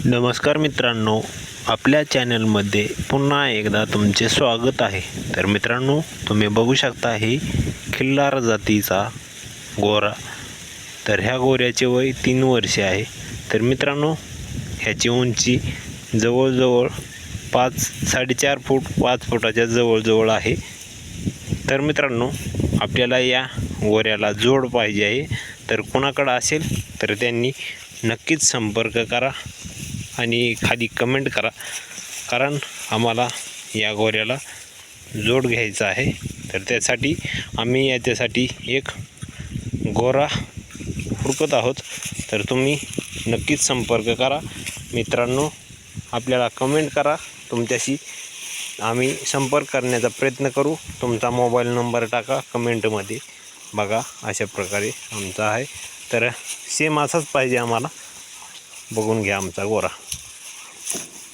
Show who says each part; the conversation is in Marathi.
Speaker 1: नमस्कार मित्रांनो, आपल्या चॅनलमध्ये पुन्हा एकदा तुमचे स्वागत आहे। तर मित्रांनो, तुम्ही बघू शकता ही खिल्लार जातीचा गोरा। तर ह्या गोऱ्याचे वय 3 वर्षे आहे। तर मित्रांनो, ह्याची उंची जवळजवळ 4.5 फूट 5 फुटाच्या जवळजवळ आहे। तर मित्रांनो, आपल्याला या गोऱ्याला जोड पाहिजे आहे। तर कोणाकडे असेल तर त्यांनी नक्कीच संपर्क करा आणि खाली कमेंट करा, कारण आम्हाला या गोऱ्याला जोड घ्यायचा आहे। तर त्यासाठी आम्ही याच्यासाठी एक गोरा हुडकत आहोत। तर तुम्ही नक्कीच संपर्क करा मित्रांनो, आपल्याला कमेंट करा, तुमच्याशी आम्ही संपर्क करण्याचा प्रयत्न करू। तुमचा मोबाईल नंबर टाका कमेंटमध्ये, बघा अशा प्रकारे आमचा आहे। तर सेम असाच पाहिजे आम्हाला, बघून घ्या आमचा गोरा।